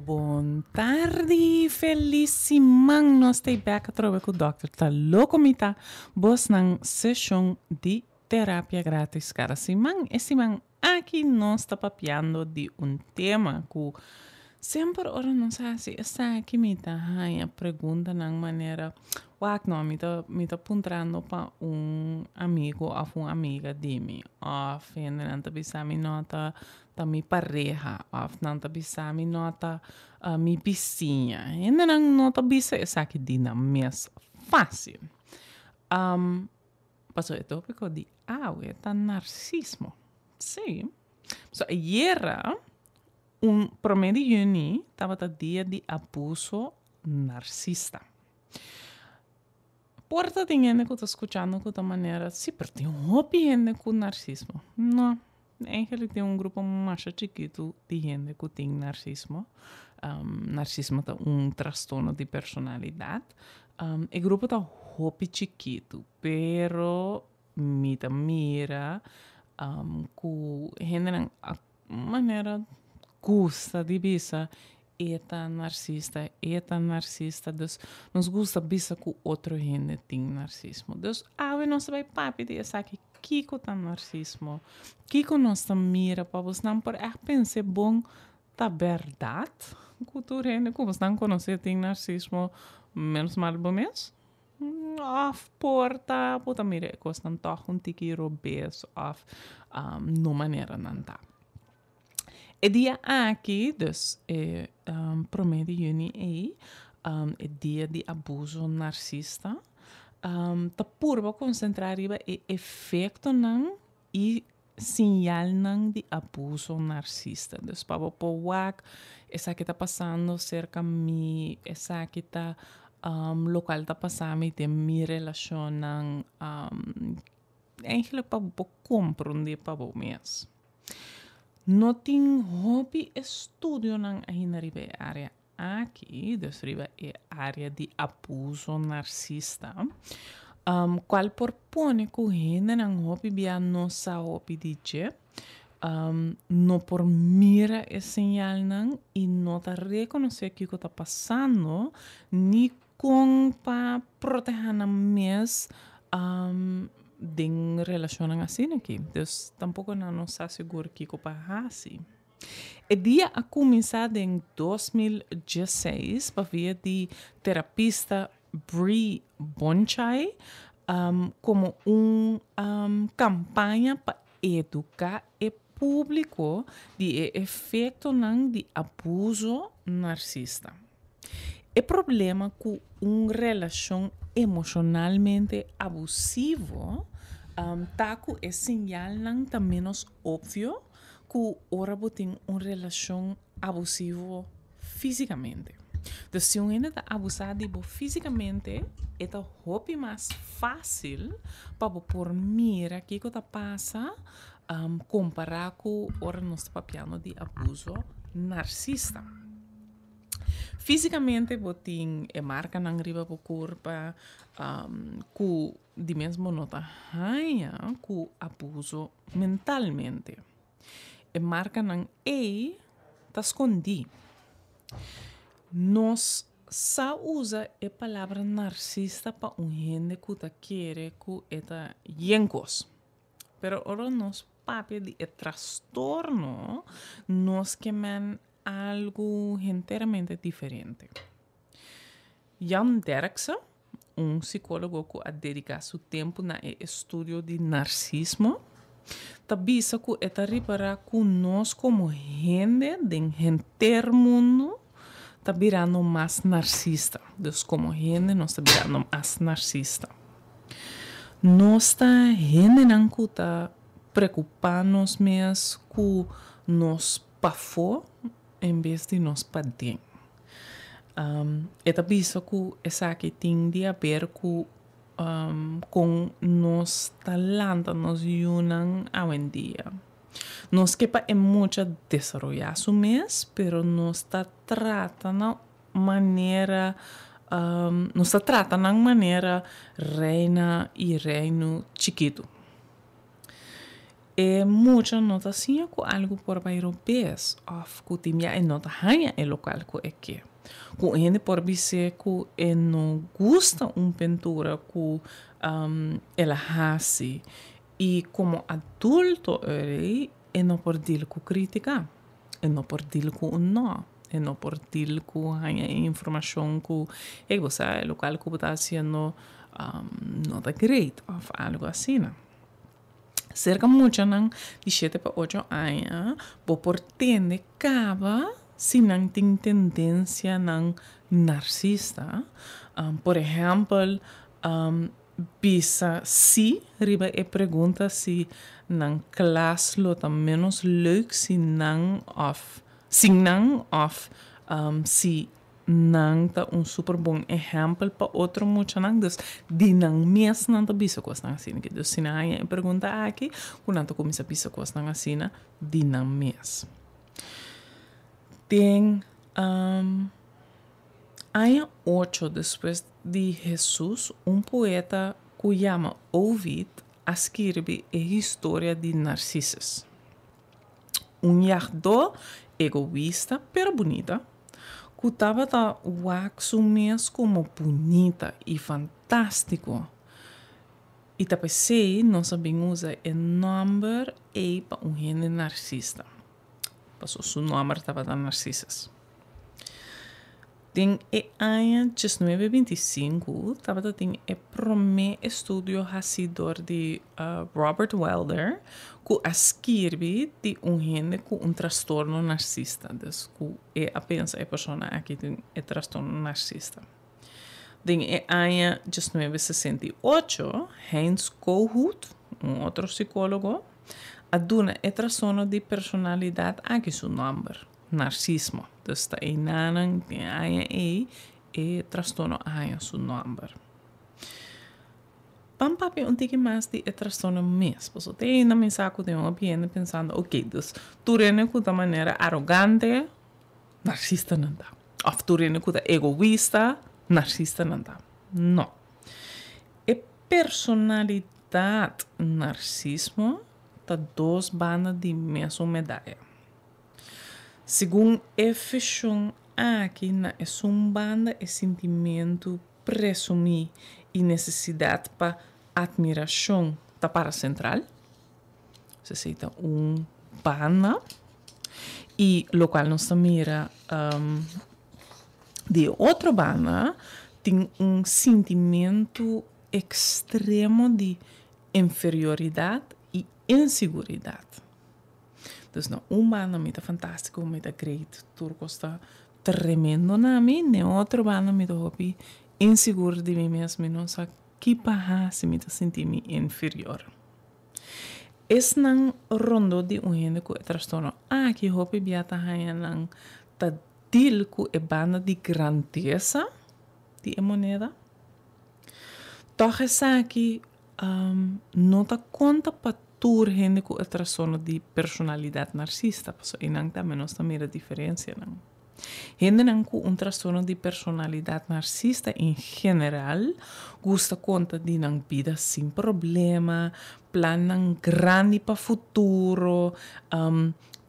Boa tarde, felicimang nós estamos back outra com o Dr. Tá louco me tá bos nang sessão de terapia grátis cara simang man aqui nós está papiando de tema que sempre ora não sabe se está aqui me tá a pergunta na maneira wak não me tá apontando para amigo ou uma amiga de mim of não tá bisa me nota tá mi pareja of não tá bisa me nota mi vizinha ainda não nota bisa essa aqui de na mês fácil passou o tópico de tá narcismo sim so era promedio de junho estava o dia de abuso narcisista. Porta tem gente que está escutando de maneira, sim, pero tem gente com narcismo. Não, eigenlijk tem grupo mais chiquito de gente que tem narcismo. Narcismo é transtorno de personalidade. O grupo está hopi chiquito, pero mira que gente maneira gusta de bisa eta narcisista, dus nos gusta bisa que outro gente tem narcismo. Dus nós vai papi de essa que kiko tá narcismo, kiko nós tá mira para você não por pensar bom tá verdade, que tu gente que você não conhece tem narcismo menos mal bom mês. Of porta, puta mira, costan toch tiki robes of no maneira não tá. E dia aqui, dus, promedio de junho é dia de abuso narcisista. Tá purba concentrar riba e efeito não e sinal não de abuso narcisista. Dus, para pouak, essa que tá passando cerca mi, essa que tá local tá passando de mi relação não, eigenlijk para compreender para o mês. No tem hobby estudio nang ahina riba área aqui, dus riba é área de abuso narcisista. Qual propone que o gente nang hobby bia nossa hobby DJ, no por mira e sinal nang e no ta reconhecer que o que está passando, ni com pa proteger na mes de relação assim aqui. Dus tampouco não se assegura que o assim. O dia a começar em 2016 para ver de terapista Bree Bonchai como campanha para educar o público de efeito de abuso narcisista. O problema com uma relação emocionalmente abusivo tá com é sinal não tá menos óbvio que ora tem uma relação abusiva fisicamente. Então, se um ainda tá abusado fisicamente, é tá hobby mais fácil para por mira que tá passa comparar com ora nós papiano de abuso narcisista. Fisicamente, botin é marca na riba por curva, que de mesmo nota raia, que abuso mentalmente. É marca na tá escondi. Nós só usa a palavra narcisista para gente que tá querer que eta yencos. Pero ora nós papi de trastorno, nós queman algo inteiramente diferente. Jan Derksen, psicólogo que ha dedicado seu tempo no estudo de narcismo, tabisa que é reparar que nós como gente do mundo está virando mais narcisista. Dus como gente nós está virando mais narcisista. Nós está gente não que está preocupando-nos mesmo que nós pafou em vez de nós padem. É tabisa que essa que tem de ver com nos talentos nos unan hoje em dia. Nos quepa é muito desarrollar su mês, pero nos está tratando maneira nos está tratando maneira reina e reino chiquito. mucha nota assim com algo por bairro bes of ku timia e nota hanya e local ku é que ku gente por dizer ku e não gusta pintura ku ela hace e como adulto e não por dir ku crítica e não por dir ku não e não por dir ku hanya informação ku e você local ku está sendo nota great of algo assim, né? Cerca muito nang de 7 para 8 anos, por tende cava se não tem tendência nang narcisista. Por exemplo, bisa si riba e pergunta se nang classe lo tá menos leuk se não of se não tá super bom exemplo para outro muito nang dus di nang mes não tá bisa kos nang assim que dus se na e pergunta aqui quando tá começa bisa kos nang assim di nang mes tem ano 8 depois de Jesus poeta que chama Ovid escreve a história de Narcissus jardo egoísta pero bonita que estava a waxo mesmo como bonita e fantástico. E também sei, não sabem usar o nome para gente narcisista. Passou seu nome estava da Narcissus. Tem ano 1925, estava tem o primeiro estudo recebedor de Robert Wilder, que escreve de gente com transtorno narcisista. Então, que apenas a pessoa aqui tem transtorno narcisista. Tem ano 1968, Heinz Kohut, outro psicólogo, aduna o transtorno de personalidade aqui seu nome. Narcismo. Dus de enanen die e trastorno aya su number. Pampapi un tiki mas di e trastorno mes. Pues te na mi saco de un bien pensando, ok, dus tu rene ku da manera arrogante, narcisista nanda. Of tu rene ku da egoísta, narcisista nanda. No. E personalidade narcismo ta dos bandas de mesma medalha. Segundo Efeshon, aqui na banda é sentimento presumir e necessidade para admiração da para central. Você cita banda e local nós mira de outra banda tem sentimento extremo de inferioridade e inseguridade. Então, banda me fantástico, me great, turco está tremendo na mim, ne outro banda me hopi inseguro de mim mesmo, não sabe que paha se me sentir me inferior. Es nang rondo de gente com transtorno, que hopi biata haya nang ta deal com e banda de grandeza de moneda. Toch essa aqui não ta conta para tur gente com transtorno de personalidade narcisista, porque inang também nós também a diferença não. Gente nang com transtorno de personalidade narcisista em geral gosta conta de nang vida sem problema, plan grande para futuro,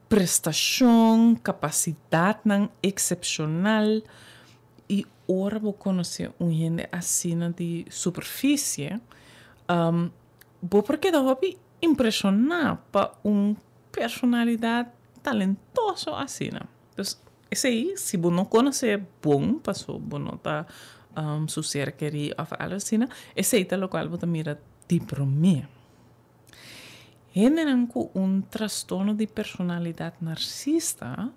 prestação, capacidade nang excepcional e ora vou conhecer gente assim de superfície, vou porque da hobby impressionar para personalidade talentosa assim, né? Então, esse aí, se você não conhecer bom, passou, você não está sucer querer ou algo assim, né? Esse aí é o qual você mira de primeiro. Gente com transtorno de personalidade narcisista,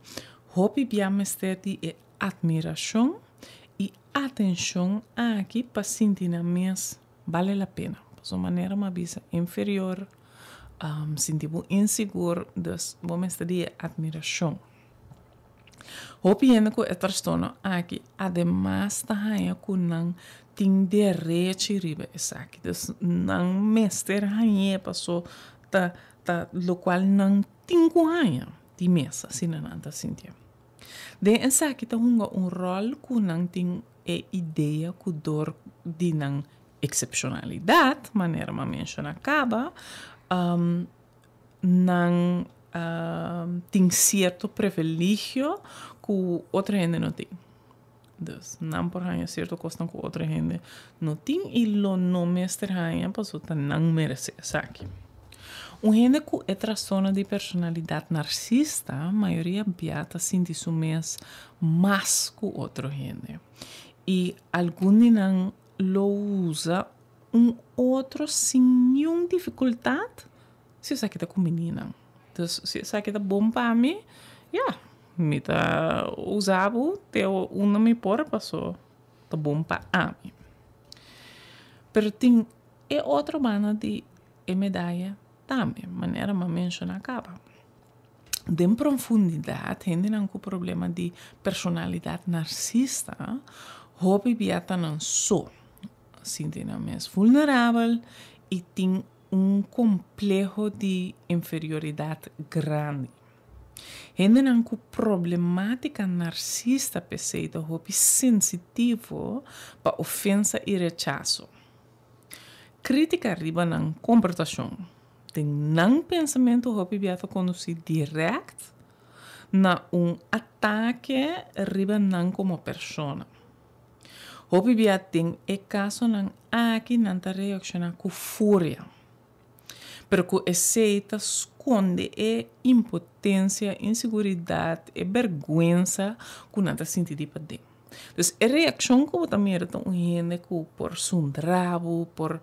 hobby biamester de admiração e atenção aqui para sentir mesmo vale a pena. De sua maneira, uma visa inferior, sentir inseguro, dus vamos de admiração. Hopiendo com o transtorno aqui, ademais da rainha com não tem direito riba essa aqui, dus não mestre rainha passou ta lo qual não tem com rainha de mesa, assim não tá sentia. De essa aqui tá rol com não tem ideia com dor de não excepcionalidade, maneira uma menção acaba, não tem certo privilégio que outra gente não tem. Então, não por ganhar certa questão que outra gente não tem e lo não mestre ganha, pessoa não merece saque. Gente com é transtorno de personalidade narcisista, a maioria beata sente isso mesmo mais que outra gente. E alguns não lo usa outro sem nenhuma dificuldade se você está com menina. Então, se você está bom para mim, me tá usado, teu uma me por passou, tá bom para mim. Pero tem outra banda de medalha também, maneira uma menciona acaba. De profundidade, gente não com problema de personalidade narcisista, hobby biata não só, sinta mais vulnerável e tem complexo de inferioridade grande. Gente não com problemática narcisista perceita hobby sensitivo para ofensa e rechaço. Crítica arriba na comportação. Tem não pensamento hobby biata conduzir direto na ataque arriba não como persona. Hobby biata tem caso não aqui não ta reacciona com fúria. Pero que aceita esconde impotência, inseguridade e vergonha que não está sentindo para dentro. Então, a reação que você mira é gente que por sundrabo, por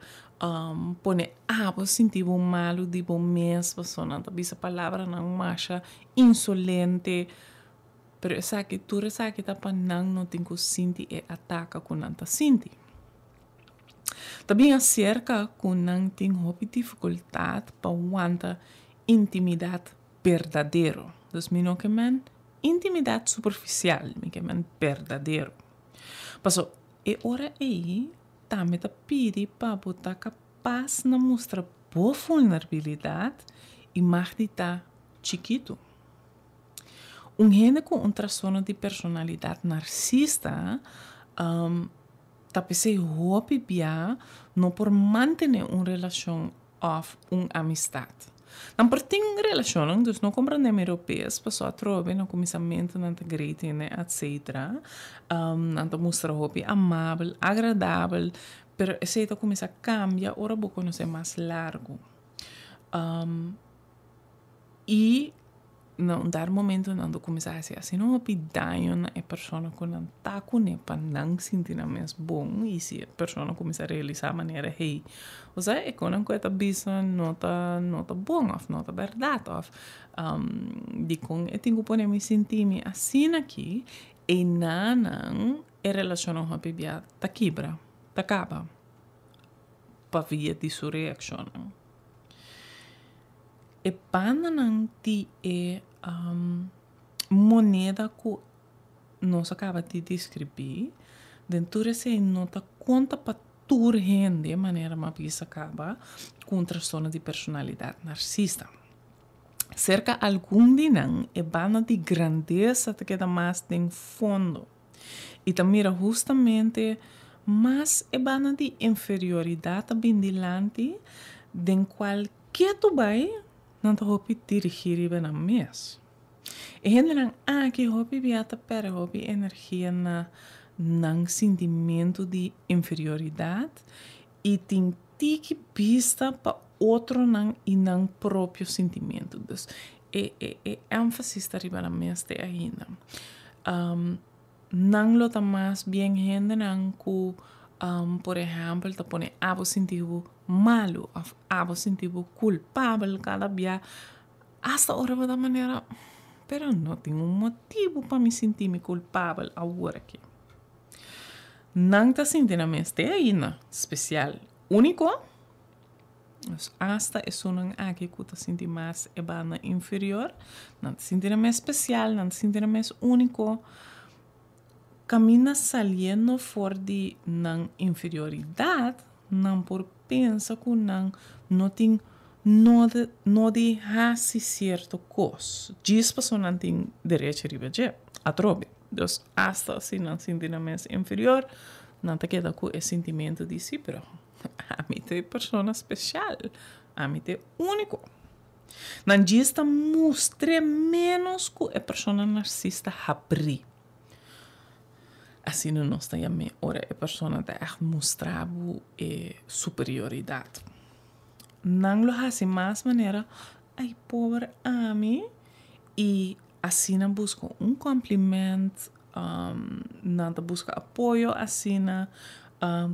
pone sentir malo de bom mês, pessoa não bisa palavra não marcha insolente, pero essa que tu essa que tá para não tem que sentir e ataca com não tá sentir. Também acerca que não tem dificuldade para aguentar intimidade verdadeira. Então, não que man intimidade superficial, me que man verdadeiro. Passou, hora aí, também tá pedi para botar capaz de mostrar boa vulnerabilidade e mais de tá chiquito. Gente com transtorno de personalidade narcisista, tá pensando hobby bia não por manter uma relação of uma amistade. Não por ter uma relação, então não compreendemos europeus, pessoa trove no começamento não tá great, etc. Não tá mostrar hobby amável, agradável, pero esse tá começa a cambiar, ora vou conhecer mais largo. E não dar momento não do começar a ser assim não opinião na pessoa que não tá com ele para não sentir mais bom e se a pessoa começar a realizar a maneira hey ou seja é quando a coisa bisa não tá bom ou não tá verdade ou de com eu tenho que pôr me sentir me assim aqui e não é relação com a bebida tá quebra tá acaba para via de sua reação e para não ter moneda que nós acaba de descrever, dentro dessa nota conta para toda gente de maneira mais acaba com transtorno de personalidade narcisista. Cerca algum de não é banda de grandeza que queda mais em fundo. E também justamente mais é banda de inferioridade bindilante de qualquer tu vai não te hopi dirigir bem na mês. E gente não que hopi viata para hopi energia na sentimento de inferioridade e tem que vista para outro não e não próprio sentimento. Então, ênfase está arriba na mês de ainda. Não lo tá mais bem gente não que por exemplo, te pone abo sentido malo, abo sentido culpável cada dia. Hasta ahora de maneira, pero não tenho motivo para me sentir culpável agora aqui. Não está sentindo mais de ainda especial, único. Hasta é só não aqui que está sentindo mais é banda inferior, não está sentindo mais especial, não está sentindo mais único. Camina saliendo fora de não inferioridade, não por pensa que não tem não deixa se certo coisa. Diz pessoa não tem direito a ribejar, a trobe. Então, hasta assim não se sente mais inferior, não te queda com esse sentimento de si, pero a mim é pessoa especial, a mim é único. Nan gista mostre menos que a persona narcisista abrir. Assim não está também, ora a persona está echt mostrando superioridade. Não lo hace mais maneira, ai pobre a mim, e assim não busca cumprimento, não busca apoio, assim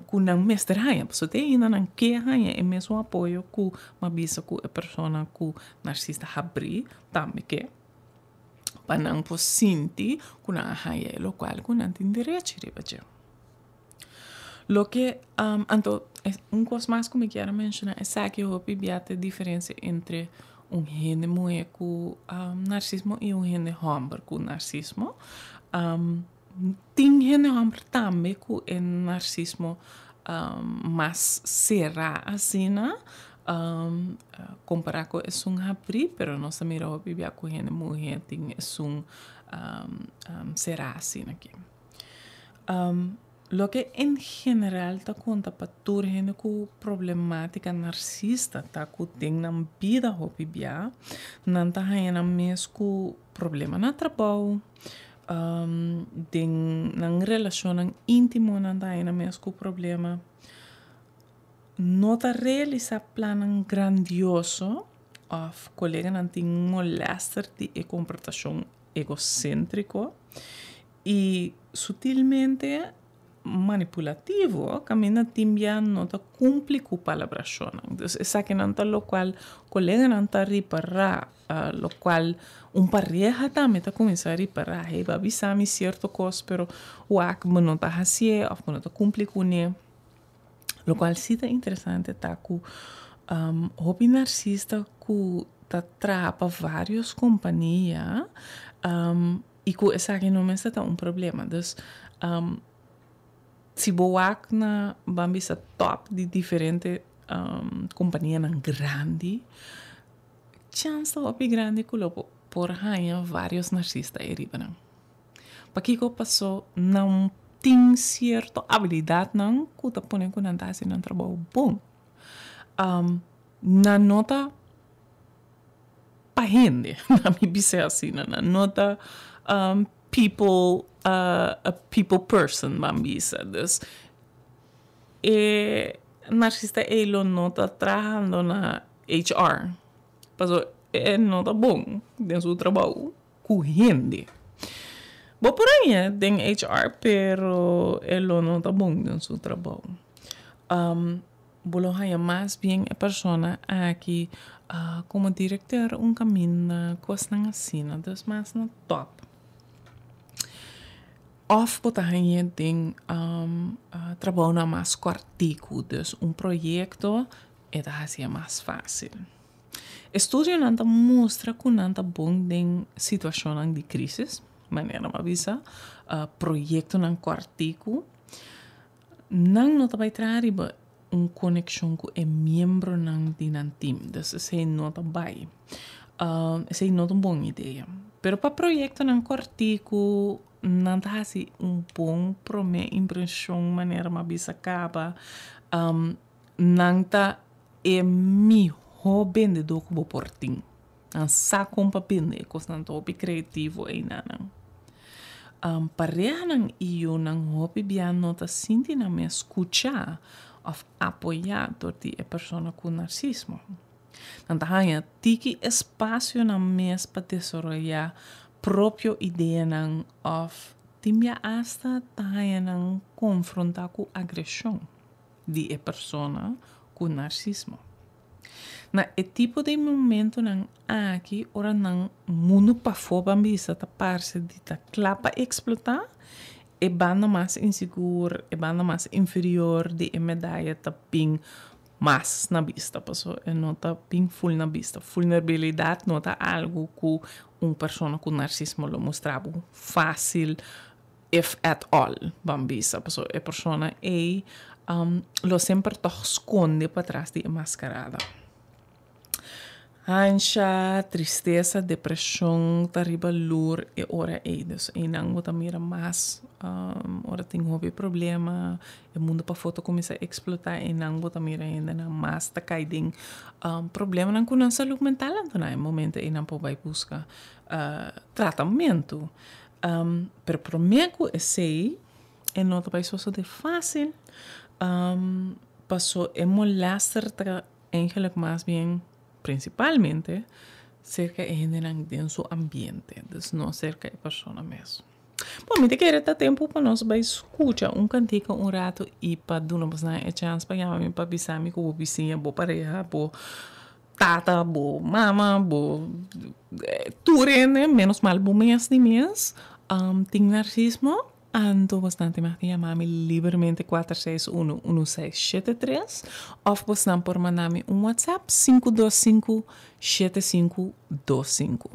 com não mestre raia, porque tem ainda não quer raia, é mesmo apoio que uma bisa que a persona que narcisista abrir, também que para não sentir que não raia, o qual que não tem direito de fazer. Lo que, então, coisa mais que eu quero mencionar é que eu vi a diferença entre gente mulher com narcisismo e gente homem com narcisismo. Tem gente homem também com narcisismo mais será assim, comparar com esse abrir, pero nós também vivemos com gente mulher tem esse será assim aqui. Lo que en general ta conta para toda gente com problemática narcisista tá com tem na vida hopi bia não tá ainda mesmo com problema na trabalho tem na relação íntimo não tá ainda mesmo com problema não tá realizar plano grandioso of colega não tem molestar de comportação egocêntrico e sutilmente manipulativo, camina timbia nota cumpli com palabração. Então, essa que não tá lo qual colega não tá reparar, lo qual pareja também tá começar a reparar, hey, babi sabe certo coisa, pero o ac não tá assim, ou não tá cumpli com ele. Lo qual sim tá interessante tá com hobby narcisista que tá trapa várias companhias e que essa que não está problema. Então, se boak na bambisa top de diferente companhia na grande, chance opi grande kulo por hanya vários narcistas eriba. Para que passou não tem certa habilidade não que tá ponen com não tá assim trabalho bom. Na nota pa gente, na mi bise assim, na nota people a people person bambisa. Dus narcisista ele não está trabalhando na HR. Paso não está bom em seu trabalho com gente. Bom, por aí tem HR, pero ele não está bom em seu trabalho. Bolo haya mais bem a pessoa aqui como diretor caminho coisa assim, dus mais na top. Of botahanya tem trabalho na mais cortico, dus projeto é assim mais fácil. Estudo não mostra que não tá bom em situação de crise, maneira uma visa, projeto não cortico, não vai trazer conexão com o membro não de nan team, dus esse não tá bem, esse não é uma boa ideia. Pero para projeto não cortico não tá assim bom para minha impressão maneira uma bisa acaba não tá mi hobby de do como porting não sa compa pende coisa não hobby criativo aí não pareja não eu não hobby bia não tá sentindo me escuchar of apoiar torti a pessoa com narcisismo não tá hanya tiki espaço na mes para desenvolver própria ideia não of timbia hasta taia não confrontar com agressão de a pessoa com narcisismo. Na e tipo de momento não aqui ora não mundo para fora bisa ta parse de ta clapa explotar e banda mais inseguro e banda mais inferior de a medalha ta ping mas na vista, pessoal, não está bem full na vista. Vulnerabilidade não está algo que uma pessoa com narcisismo lo mostrava fácil, if at all, bambisa, pessoal. A pessoa lo sempre toch esconde para trás de mascarada. Ancha, tristeza, depressão, tariba lur e ora eidos. E não vou mira mais ora tem hobby problema, o mundo para foto começa a explotar e não botar mira ainda na mas tá caindo problema não com a saúde mental então no momento e não pode buscar tratamento. Pero prometo é sei e não vai ser de fácil. Passou é molestar eigenlijk mais bem principalmente cerca de gente en su ambiente, no cerca de persona mesmo. Bom, me querer ter tempo para nós vai escutar cantico rato e para dar uma chance para chamar para avisar me com vizinha, boa pareja, boa tata, boa mama, boa turene, menos mal bom mês de mês, tem narcismo. Ando bastante mais de chamar-me livremente 461-1673 ou você por mandar-me WhatsApp 525-7525.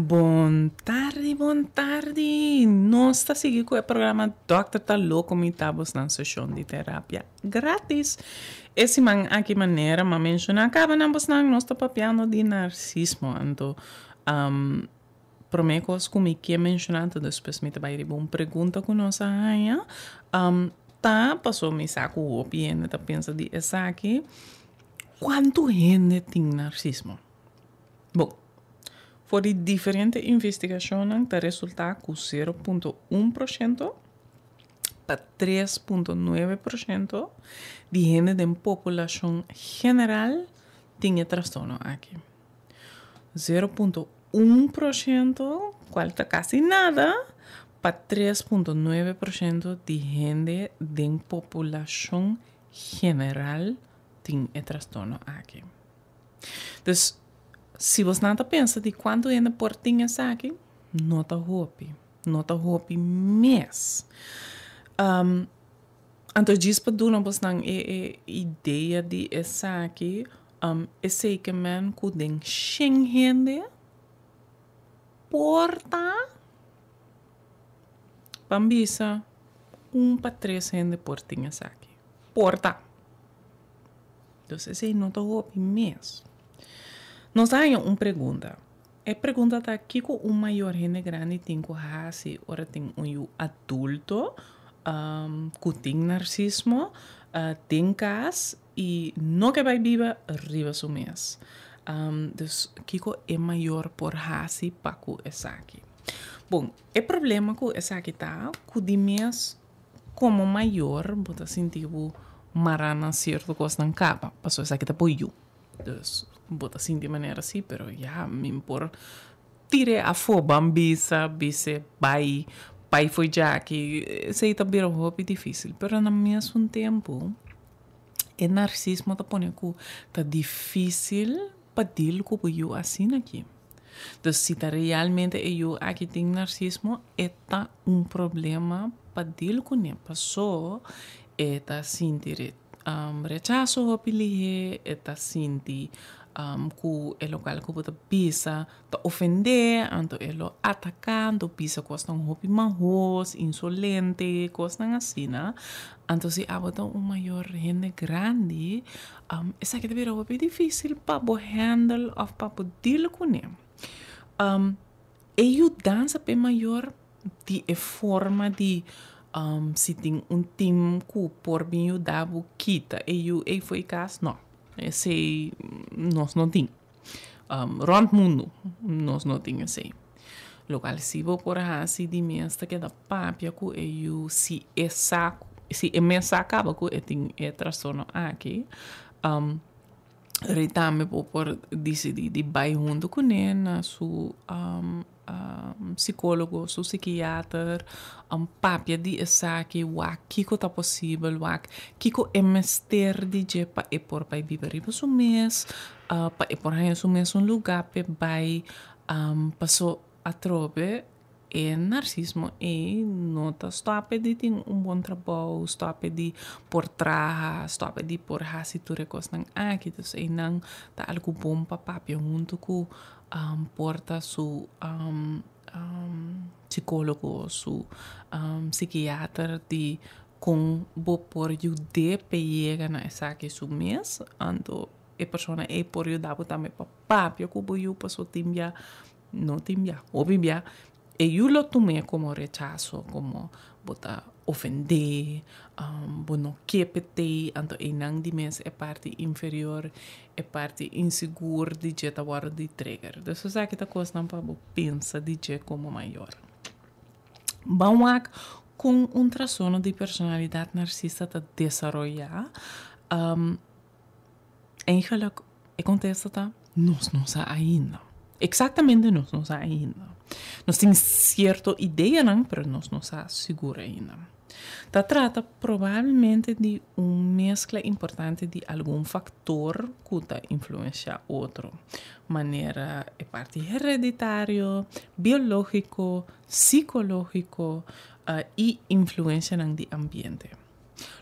Bom tarde. Nós está seguindo com o programa Dr. Tá Louco Me Tabos na sessão de terapia grátis. Esse man aqui maneira, mas menciona acaba na nós está papiando de narcisismo. Então, promecos como que mencionando depois me vai ter uma pergunta com nossa rainha. Tá, passou me saco o opinião, tá pensa de essa aqui. Quanto gente tem narcisismo? Bom, voor die diferente investigationen te resultar com 0,1% para 3,9% de gente da população general tem transtorno aqui. 0,1%, qual está quase nada, para 3,9% de gente da população general tem transtorno aqui. Então, se você não pensa de quanto gente por tinha aqui, não está hopi mesmo. Então, diz para tu não você não ideia de essa aqui, esse que man que tem 100 gente porta pambisa 1 para 3 gente por tinha aqui. Porta. Então, esse não está hopi mesmo. Nós temos uma pergunta. A pergunta está aqui com o maior gente grande tem que fazer, ora tem um adulto que tem narcisismo, tem cas e não que vai viver arriba do mês. Então, Kiko é maior por fazer para que essa aqui. Bom, o problema com essa aqui está que de mês como maior, você sentir marana certo coisa não capa, passou essa aqui está por you. Então, bota assim de maneira assim, pero já me por tire a bambisa, bise, pai foi já que sei também um hobby difícil, pero no mesmo tempo, o narcisismo tá põe que tá difícil para deal com eu assim aqui. Então, se tá realmente eu aqui tem narcisismo, é tá problema para deal com ele, passou é tá sentir rechazo hobby, é tá sentir que o local que você pisa te ofender, então ele atacando, pisa coisa um hobby mais insolente, coisa assim, né? Então se há maior gente grande, essa que deve ser difícil para handle ou para deal com ele. E a dança é maior de forma de se tem time que por mim ajudar a quita, e foi caso não. Esse nós não tem. Rond mundo nós não tem esse. Local se vou por assim de mesta que da papia que eu se é mesa acaba que eu tenho transtorno aqui. Retame por decidir de vai junto com ele na su psicólogo, su psiquiatra, papia de essa que kiko tá possível, kiko é mestre de je pa e por pai viver riba su mês, pa e por aí su mês um lugar pe vai passou a trobe e narcisismo e não tá stop de ter bom trabalho, stop de por trás, stop de por hasi tu recostan aqui, então e não tá algo bom para papia junto com porta su psicólogo, su psiquiatra de com bo por ajudar para chegar na essa que su mês, então a pessoa é por ajudar também para papia que bo eu passou timbia, não timbia, obvia. E eu lo tomei como rechazo, como bota ofender, não quepete, então e não de mês é parte inferior, é parte insegura de jeta hora de trigger. Então, isso é que tá coisa não para pensar de jet como maior. Vamos com transtorno de personalidade narcisista tá desenvolver, eigenlijk acontece tá, nós não sabemos ainda. Exatamente nós não sabemos ainda. Nós temos certa ideia, não, mas nós não sabemos seguro ainda. Trata provavelmente de uma mescla importante de algum fator que influencia outro. Maneira é parte hereditário, biológico, psicológico e influência do ambiente.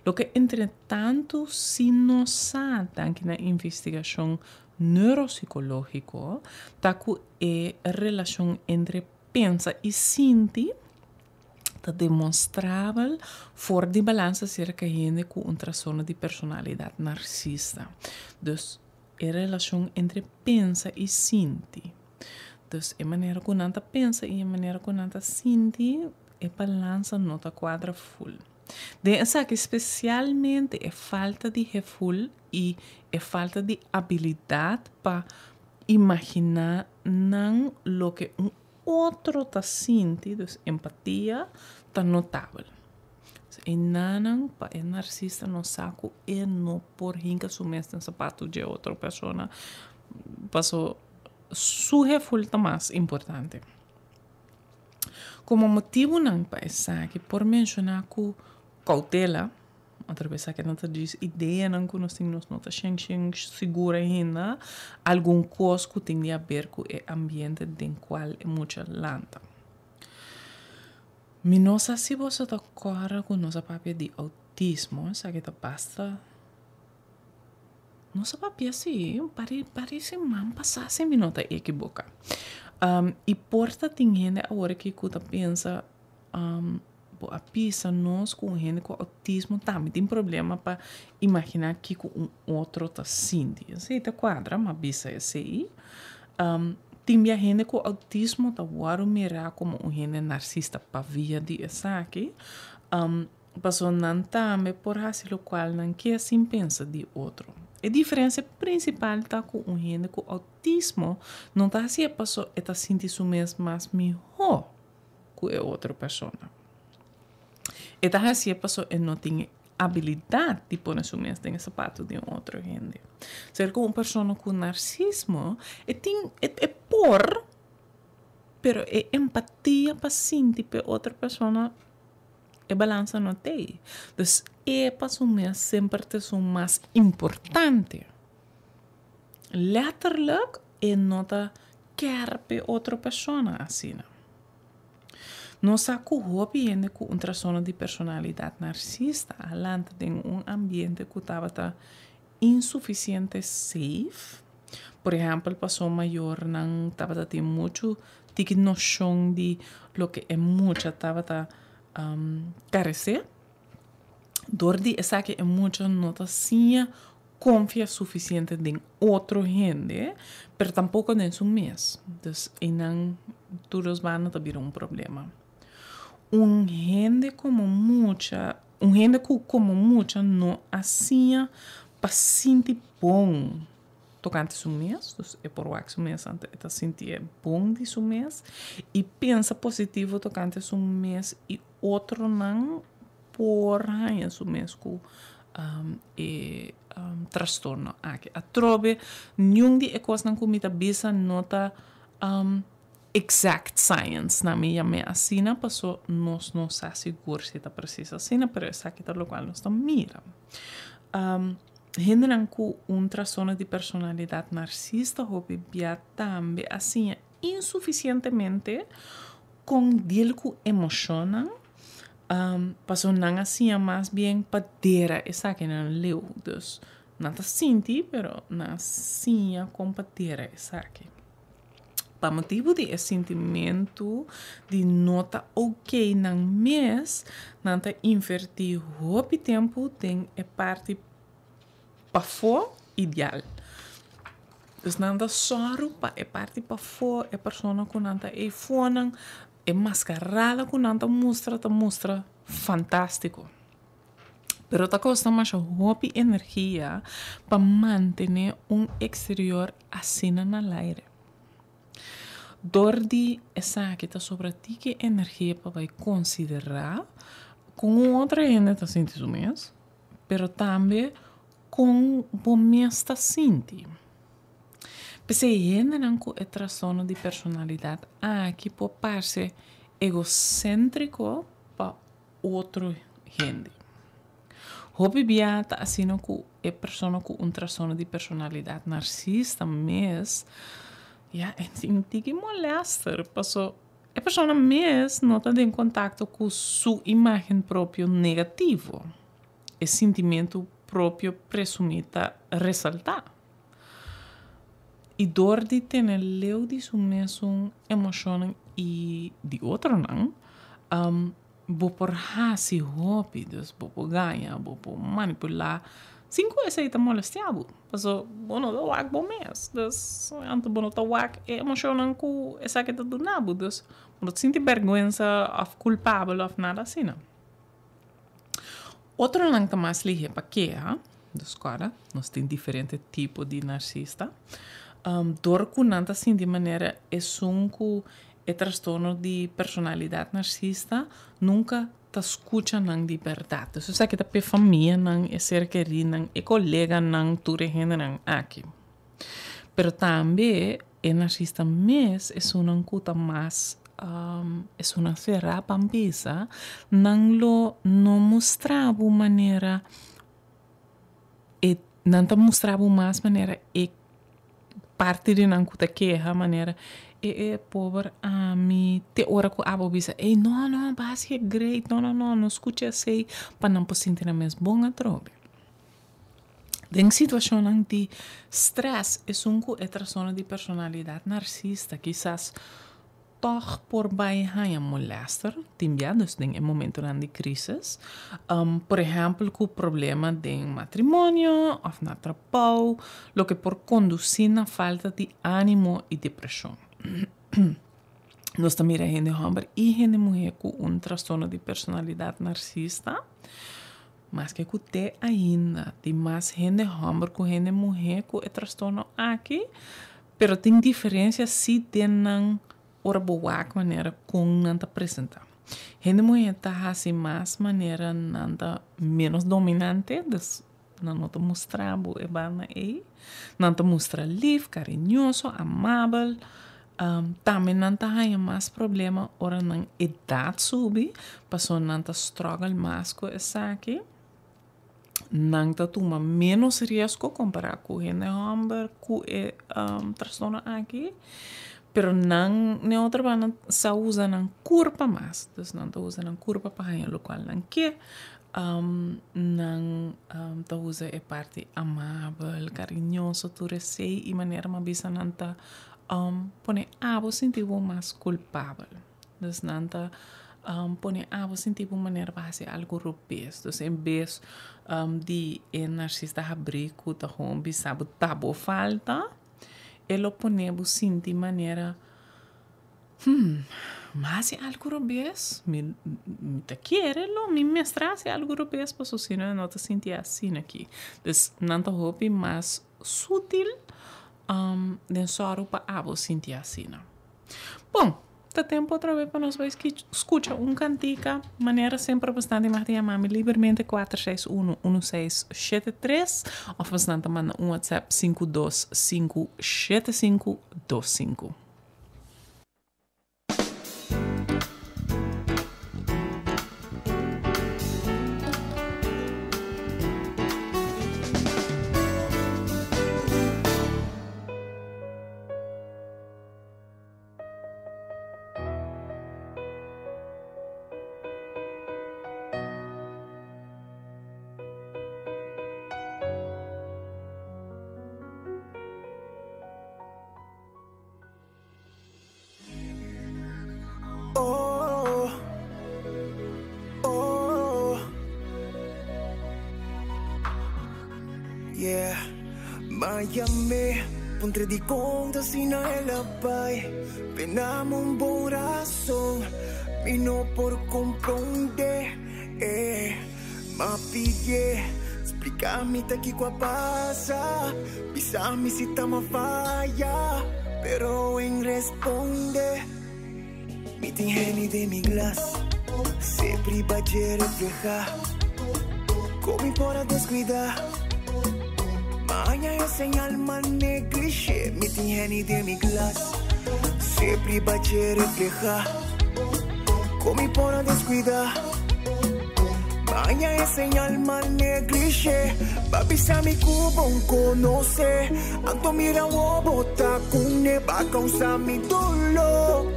Lo que, entretanto, se nos sabe que na investigação neuropsicológica, tá que é a relação entre pensa e sente, tá demonstrável fora de balança cerca de com um transtorno de personalidade narcisista. Então, é a relação entre pensa e sente. Então, a maneira que nanta pensa e a maneira que nanta sente, a balança não tá quadra full. Essa que especialmente é falta de refúgio e é falta de habilidade para imaginar não lo que um outro está sentindo, empatia está notável. E não para o narcisista não saco e não por hinca sumeste no sapato de outra pessoa, passou su refúgio está mais importante. Como motivo não para essa que por mencionar que cautela, outra vez que não te diz ideia não que nós temos não tá segura ainda algum coisa que tem a ver com o ambiente em qual é muita lanta. Me não sei se você está corre com nossa papel de autismo, sabe que basta nossa papel assim, parece man passar sem me nota equivoca. E porta tem gente agora que tu pensa a pisa nós com gente com autismo também tem problema para imaginar que um outro tá sentindo. Assim, tá quadra, mas bisa é assim. Tem gente com autismo tá agora mirar como um gente narcisista para via de essa aqui. Passou não também por assim o qual não quer assim pensa de outro. A diferença principal tá com um gente com autismo não tá assim passou e tá sentindo mesmo mais melhor que a outra pessoa. E tá assim passou e não tem habilidade de pôr na sua mesa em sapato de um outro gente. Ser com uma pessoa com narcisismo é por, pero é empatia para sentir para outra pessoa e balança não tem. Então, é para sumir sempre o mais importante. Letterlijk é nota quer para outra pessoa assim. Não saco hobby ainda com um transtorno de personalidade narcisista, além de um ambiente que estava insuficiente safe. Por exemplo, pessoa maior não estava tendo muito de noção de lo que é muito estava carecer. Dor de essa que é muito nota tinha confia suficiente em outro gente, mas tampouco em seu mês. Então, não todos vão ter um problema. Um gente como muita não assim para sentir bom tocante seu mês, é por o que seu mês está sentir bom de seu mês e pensa positivo tocante seu mês e outro não por aí seu mês com transtorno aqui. A trobe nenhum de coisas não comida bisa nota exact science na minha assina passou nós não se assegura se está precisa assina pero essa aqui tá local nós estamos mira gente com um transtorno de personalidade narcisista hobby bia também assim insuficientemente com deal com emocionam passou não assim mais bem padera essa aqui não leu dus não tá senti pero não assim com padera essa aqui. Para motivo de sentimento de nota ok nang mês, nanta invertir o tempo tem a parte para fora ideal. Dus nanta soro para a parte para fora a pessoa que nanta é fona é mascarada que nanta mostra fantástico. Pero ta costa mais hopi energia para manter exterior assim na aire. Dor de essa que está sobre ti que energia para vai considerar com outra gente está sentindo mesmo, pero também com o mesmo está sentindo. Pese gente não com o transtorno de personalidade aqui pode parecer egocêntrico para outro gente. Hobby biata assim com a pessoa com um transtorno de personalidade narcisista mesmo. Ja, en die molesta, passou. A pessoa mesmo não está em contato com sua imagem própria negativo. é sentimento próprio presumita resaltar. E dor de ter leu de sua mesma emoção e de outro não, vou por hasi hopi, dus vou ganhar, vou manipular. Cinco é aí tá molestado, mas o bono do wak bom mês, dus anto bono do wak é emocionante com essa que tá do nabo, dus não sente vergonha of culpável of nada assim, não. Outro não que mais liga para que dos cara, nós tem diferente tipo de narcisista. Dor com nanta assim de maneira é sunco é transtorno de personalidade narcisista nunca ta escuta não de verdade. Isso é que tá pe família não é ser querido não é colega não tudo gente não aqui. Pero também é narcisista mes é uma coisa mais é uma será pampisa não mostrava maneira e não ta mostrava mais maneira e parte de não cuta que é maneira é pobre a mim te ora com a bobisa não base é great não escuta assim para não poder sentir a mesma bom atrobe em situação de stress é transtorno de personalidade narcisista quizás toch por baixar molestar timbiados em momento de crise por exemplo com problema de matrimônio ou na trabalho lo que por conduzir na falta de ânimo e depressão nós também temos gente homem e gente mulher com transtorno de personalidade narcisista mas que te ainda tem mais gente homem com gente mulher com transtorno aqui pero tem diferença se tem ora boa maneira com nanta apresentar. Gente mulher tá assim mais maneira nanta menos dominante, não te mostrar boa bana aí, não te mostrar livre, carinhoso, amável, também não tá aí mais problema ora não idade sube, passou não tá struggle mais com essa aqui, não tá toma menos risco comparar com gente homem com transtorno aqui. Pero não outra banda só usa não curva mais, então não usa não curva para ganhar o qual não quer, não usa a parte amável, carinhoso, tudo sei e maneira mais bisa não tá pone abo sentir mais culpável, então não tá pone abo sentir maneira para fazer algo rupes, então em vez de narcisista abrir com tá home sabe tá boa falta ele ponemos sim de maneira mas se algo robês me te quer lo me mostrar se algo robês para se não te sentir assim aqui então não te hope mais sutil de só para abo sentir assim bom tá tempo outra vez para nós vai escuta cantica maneira sempre bastante mais de amar livremente 461-1673 ou bastante manda WhatsApp 5257525. Yeah, Miami, puntre di conta sino ela pai, penamo un buon razón, mi no por comprender, ma pille, explícame te que pasa, pisami si tamo falla, pero en responde, mi tingeni de mi glass, sempre baje reflejar, come para descuidar. Maña é señal man negligé, mi tingeni de mi glass, sempre baje reflejar, come para descuidar. Maña é señal man negligé, papi sa mi cubo un conoce, anto mira o bota cune, va a causar mi dolor,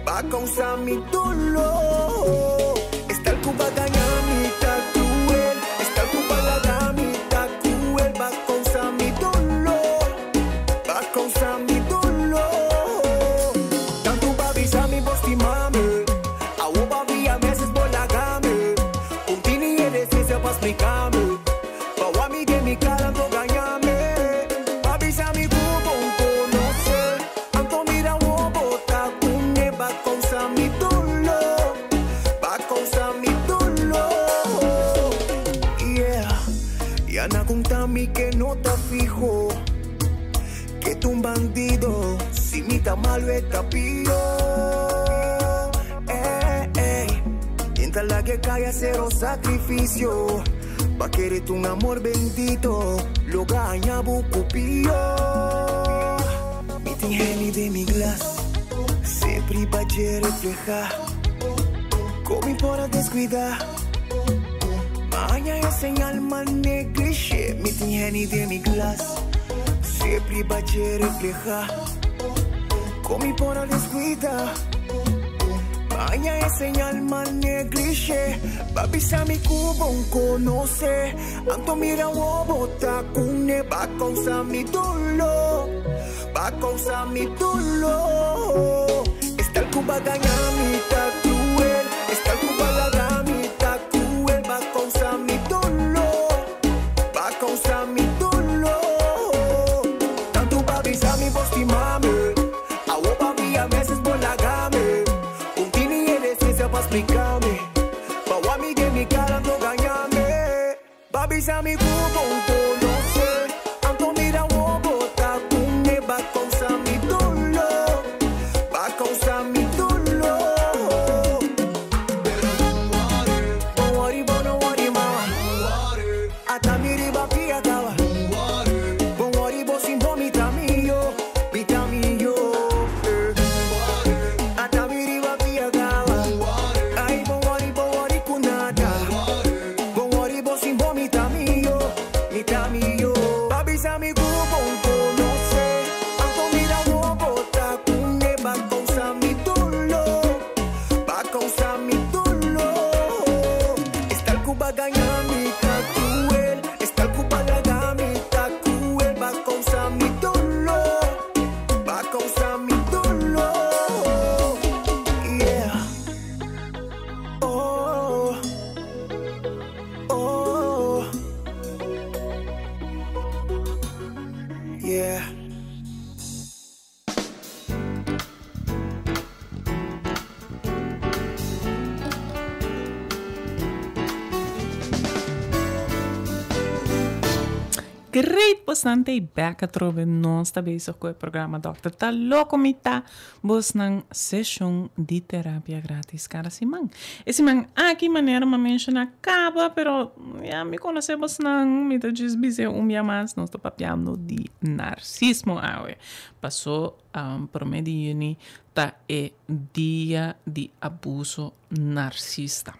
va a causar mi dolor. Está el cuba daña mi tal cruel, está el cuba Una contami que no te fijo. Que tú un bandido, si mi ta malo está pío. La que cae a cero sacrificio. Pa' querer un amor bendito. Lo gana bucupío. Mi tingeni de mi glass. Sempre pa' reflejar. Como para descuidar. Mañana es señal man negligé. Mi tingeni de mi glass. Sempre pa' reflejar. Como para descuidar. Mañana es señal man negligé. Papi sa mi cubo un conoce. Anto mira o bota cune. Va causar mi dolor. Va causar mi dolor. Está el Cuba gañamita cruel. Está el Cuba la gamita cruel. Va causar mi dolor. Va causar mi dolor. Tanto papi sa mi bosti mame. Agua papi a veces por la game. Pa' explicarme, pa' guami de mi cara no gañame. Papi sa mi cubo un conoce. Anto mira o bota cune. Va a causar mi dolor. Va a causar mi dolor. Don't worry, don't worry, mama. Hasta mi riba pia acaba. Don't worry, vos sin vomita mío. Vita mío. Hasta mi riba pia acaba. Mi cubo un conoce. Anto mira o bota cune. Va a causar mi dolor. Va a causar mi dolor. Está el Cuba gañamita cruel. Está el Cuba la gamita cruel. Va a causar mi dolor. Va a causar mi dolor. Yeah. Oh. Oh. Yeah. Great bastante back a trove nós está bezig com o programa Dr. Tá louco mita bos nang sessão de terapia grátis cada semana. Esse man aqui maneira uma mention acaba, pero ya me conhecemos nang me tá desbize dia mais nós tô papiando de narcismo awe. Passou por meio de juni tá é dia de abuso narcisista.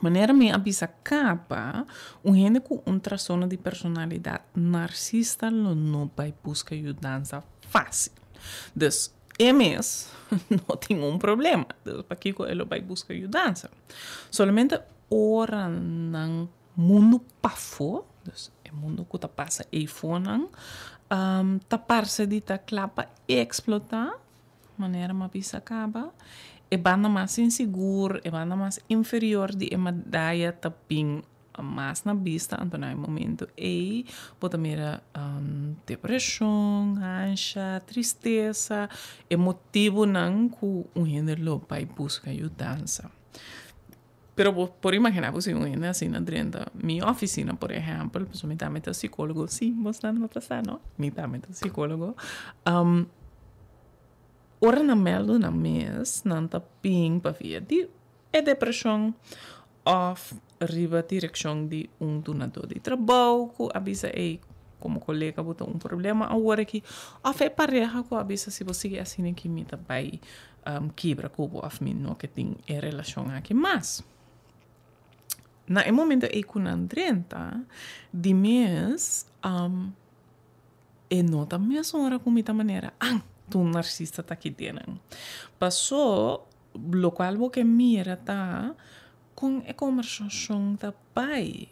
Maneira me avisa capa, gente com transtorno de personalidade narcisista não vai buscar ajuda fácil. Então, MS não tem problema. Para que ele vai buscar ajuda? Somente ora no mundo pafo, o mundo que passa aí fora, tapar-se de clapa e explotar. Maneira me avisa capa. E banda mais inseguro, e banda mais inferior de uma daia taping mais na vista, então no momento e pode mira depressão, ansia, tristeza, e motivo não que gente lo vai buscar ajuda. Pero por imaginar se gente assim na dentro minha oficina, por exemplo, pues me dá psicólogo, sim, você não está não, me dá psicólogo. Ora na melo na mês, não tá ping para via de depressão of riba direção de donador de trabalho, que avisa como colega botou problema agora que of pareja que avisa se você assim que me tá vai quebra cubo of mim no que tem relação aqui mas na momento com Andrenta de mês e nota mesmo hora com muita maneira tu narcisista tá aqui dentro. Passou, lo qual que mira tá com a conversação da pai,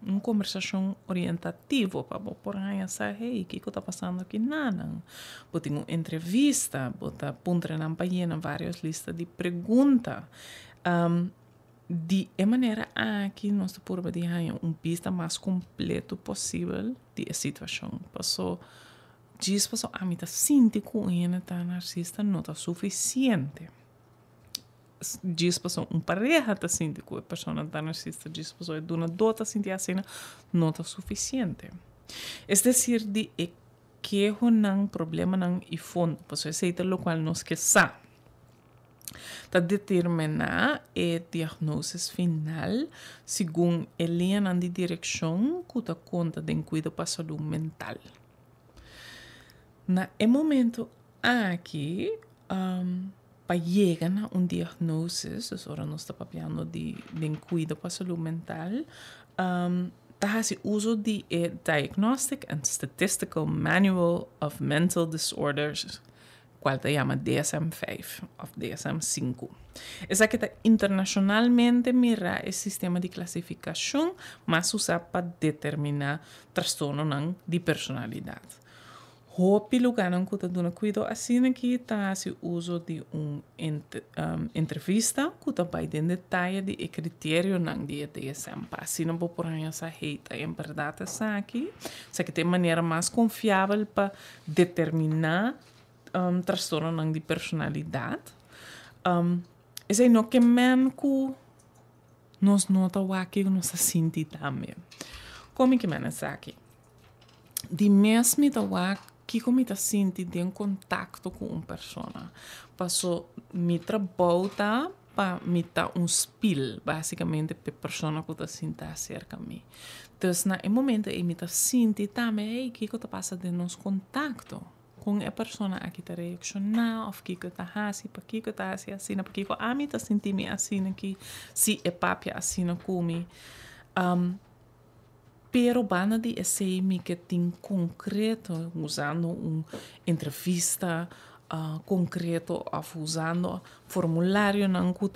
uma conversação orientativa para por aí saber o que está passando aqui não. Botar uma entrevista, botar punta na página várias listas de perguntas. De maneira que nós podemos ter uma pista mais completa possível de situação. Passou diz pessoal, a mim tá sinto que o tá narcisista não tá suficiente. diz pessoa pareja tá sente que a pessoa tá narcisista, diz pessoa de uma dota sente assim não tá suficiente. É decir, de que não problema não e fundo, pessoa aceita lo qual nos que sa. Tá determinar a diagnóstico final segundo a linha de direção que tá conta de cuidado para a saúde mental. Na momento aqui, para chegar a diagnóstico, agora nós estamos falando de cuidado para a saúde mental, tá se uso de Diagnostic and Statistical Manual of Mental Disorders, qual se chama DSM-5 ou DSM-5. Essa que está internacionalmente mira o sistema de classificação, mas usa para determinar transtorno de personalidade. Hopi lugar não cuida de cuidado assim aqui está se uso de entrevista que vai em detalhe de critério não de DSM. Assim não vou por aí essa reita em verdade essa aqui, essa que tem maneira mais confiável para determinar transtorno não de personalidade. Esse não que men que nos nota o aqui que nos sente também. Como que men essa aqui? De mesmo da que como está sentindo em contato com uma pessoa. Passou me trabalho para me dar spill, basicamente, para a pessoa que está sentindo cerca de mim. Então, no momento em que está sentindo também, o que está passando de nosso contato com a pessoa que está reaccionando, ou que está assim, para que está assim, porque a mim está sentindo assim, que se é papi assim comigo. Pero bana de esse que tem concreto, usando uma entrevista concreto, ou usando formulário não que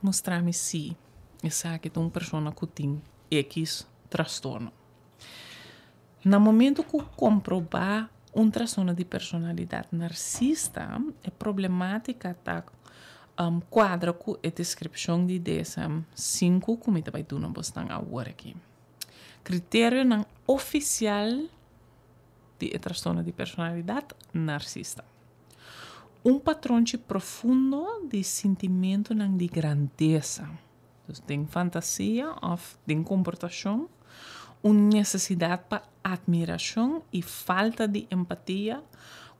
mostrar-me se essa que é uma pessoa que tem X transtorno. No momento que comprovar transtorno de personalidade narcisista, é problemática tá quadra com a descrição de DSM-5, como eu vai dar bastante agora aqui. Critério não oficial de transtorno de personalidade narcisista. Patrão profundo de sentimento de grandeza. Então, tem fantasia ou tem comportação, necessidade para admiração e falta de empatia,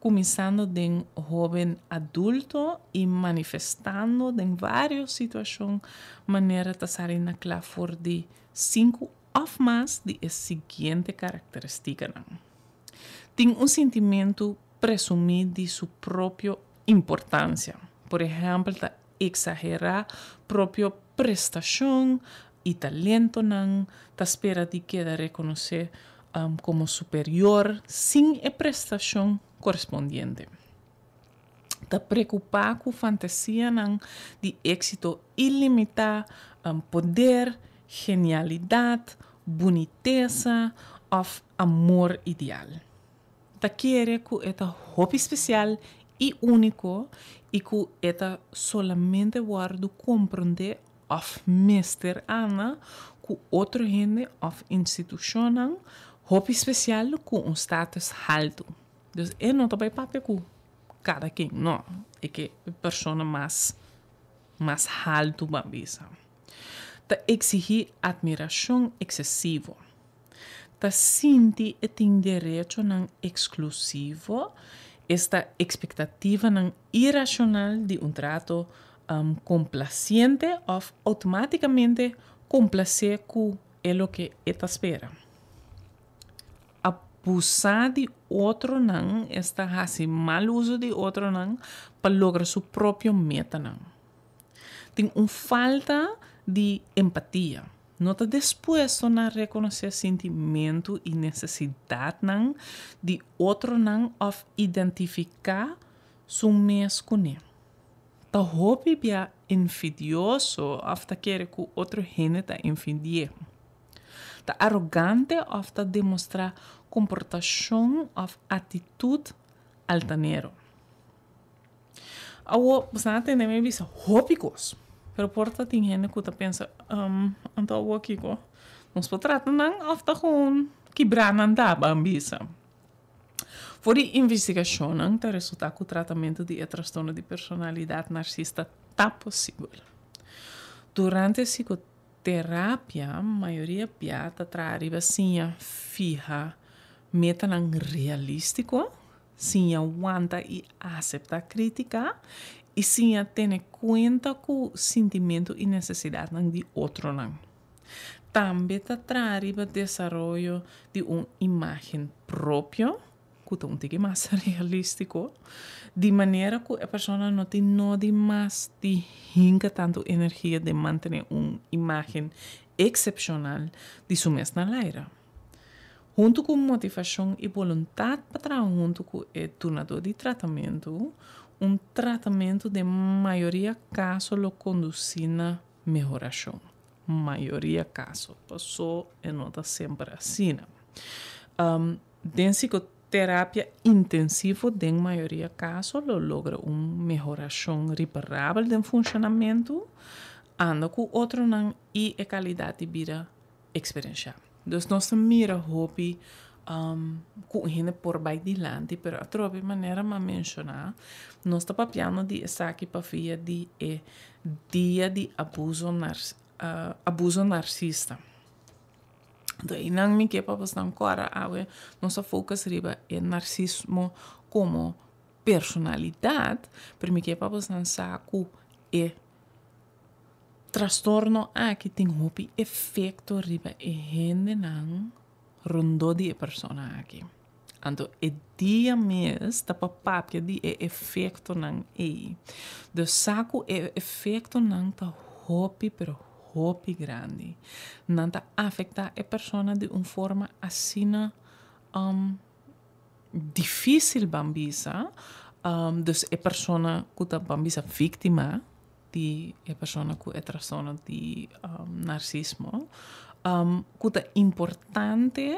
começando de jovem adulto e manifestando em várias situações, maneira de sair na clave de 5 ou mais de a seguinte característica. Tem sentimento presumido de sua própria importância. Por exemplo, exagerar própria prestação e talento, espera de quedar reconhecer como superior sem a prestação correspondiente. Está preocupado com fantasia de êxito ilimitado, poder, genialidade, boniteza ou amor ideal. Está querer que é hobby especial e único e que é solamente guardo compreender ou mestre Ana que outro gente ou instituição hobby especial com status alto. Então, não está para com cada quem, não. É que a pessoa mais alto vai bisa. Tá exigir admiração excessiva. Tá sentir e tem direito não exclusivo, esta expectativa não irracional de trato complaciente ou automaticamente complacer com o que esta espera. Abusar de outro não, esta assim mal uso de outro não, para lograr sua própria meta não. Tem falta de empatia. Não está disposto a reconhecer sentimento e necessidade de outro não ou identificar seu mesmo com ele. Está hobby bia invidioso ou está querer que outro gente está invidioso. Está arrogante ou está demonstrar comportação ou atitude altaneiro. Agora, você tem me visa hópicos. Pero porta tem gente que pensa, então aqui, nós podemos não, ou está com quebrar não dá, bambisa. For die investigação, está resultado que o tratamento de transtorno de personalidade narcisista Tá possível. Durante a psicoterapia, a maioria piata trariva sinha fija meta não realístico, sinha aguanta e aceita a crítica e sinha ter conta com o sentimento e necessidade de outro não. Também trariva desenvolvimento de uma imagem própria, que é um pouco mais realístico, de maneira que a pessoa não tem nada mais de hinca tanto energia de manter uma imagem excepcional de sua mesma leira. Junto com motivação e vontade para trabalhar junto com o donador de tratamento, um tratamento de maioria caso lo conduzir na melhoração. Maioria caso, passou e nota sempre assim. Dentro terapia intensiva, de maioria caso, lo logra uma melhoração reparável do funcionamento, anda com outro não e a qualidade de vida experiencial. Então, nós mira hobby com gente por baixo de pero a outra maneira de mencionar, nós está papiando de essa aqui para via de dia de abuso narcisista. Então, não me quer para você agora, nossa focus riba é narcisismo como personalidade, pero me quer para você saco é transtorno que tem um efeito riba e gente não rondou de persona aqui. Então, é dia mesmo tá papapia de efeito não é. Do saco efeito não tá hopi pero hopi grande. Não tá afetar a persona de uma forma assim difícil bambisa. Dus a persona que tá bambisa vítima de a persona que é transtorno de narcisismo, que tá importante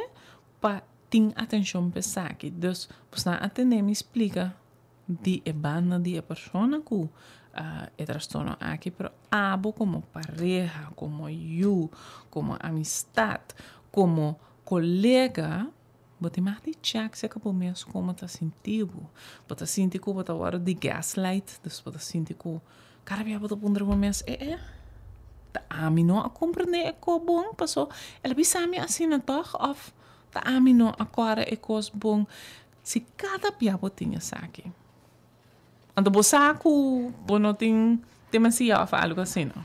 para ter atenção pesada. Dus, você atender me explica de a banda de a persona que é transtorno aqui, pero abo como pareja, como eu, como amistade, como colega, você mais de check se acabou mesmo como tá sentindo. Você sente que você agora de gaslight, dus você sente que cara via você pondre mesmo tá a mim não a compreender que bom passou. Ela bisa me assim na toch of tá a mim não agora é coisa bom. Se cada piabo tinha saque. Então, você não tem demasiado a algo assim, não?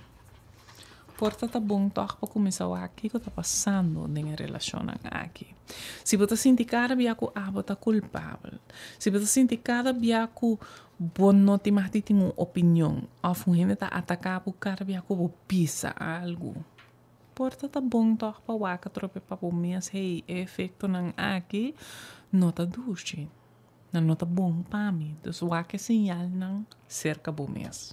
Porta tá bom, toch, para começar aqui, o que está passando na relação aqui. Se você sente cada dia que você é culpável, se você sente cada dia que você não tem mais uma opinião, ou você está atacado por cada dia que você pisa algo, porta tá bom, toch, para você trope para o mês, hey, efeito aqui, não tá duche. Não tá bom para mim. Então, o que sinal não cerca do mês.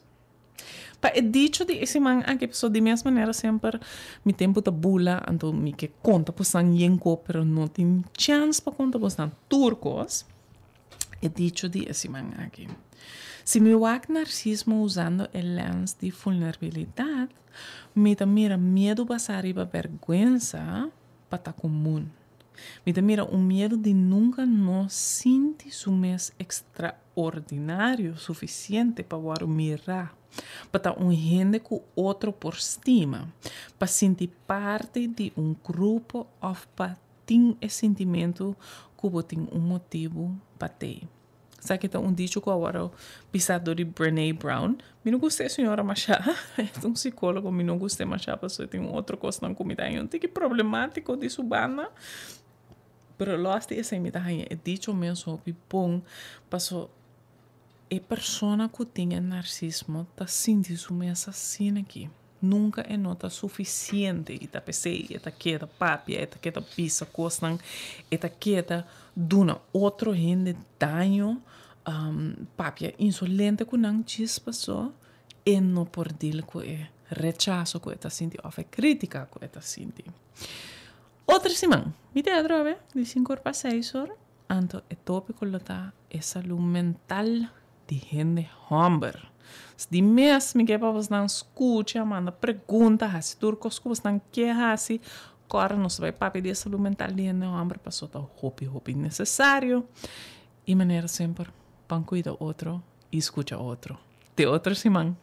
Para dicho de esse man aqui, pessoa de mesma maneira sempre mi tempo tá bula, então me que conta por san yenko, pero não tem chance para conta por san turcos. É dicho de esse man aqui. Se me wak narcisismo usando o lens de vulnerabilidade, me tá mira medo passar riba vergonha para tá comum. Me mira medo de nunca não sentir su mês extraordinário suficiente para mirar, para estar gente com outro por cima, para sentir parte de grupo ou para ter esse sentimento que você tem motivo para ter. Sabe que tem dicho que agora pisado de Brené Brown. Eu não gostei, senhora Machá. É psicólogo, eu não gostei Machá, porque tem outra coisa na comida. Eu tenho que problemático de subana. Pero lost essa imitação é dicho mesmo que bom, passou a pessoa que tem narcisismo tá sentindo mesmo assim aqui. Nunca é nota suficiente e tá pensei, e tá quieta papia, e tá quieta pisa costan, e tá quieta duna outro gente danho, papia insolente que não diz passou, e não por dele que é rechaço que tá sentindo, ou é crítica que tá sentindo. Outra semana, me teatro, de 5 para 6 horas, anto é tópico lota é saúde mental de gente humber. De mesmo que você não escuta, manda perguntas, as turcos que você não quer, agora nós vai para pedir saúde mental de gente humber, passou tá hobby necessário. E maneira sempre, para cuidar outro e escuta outro. De outra semana.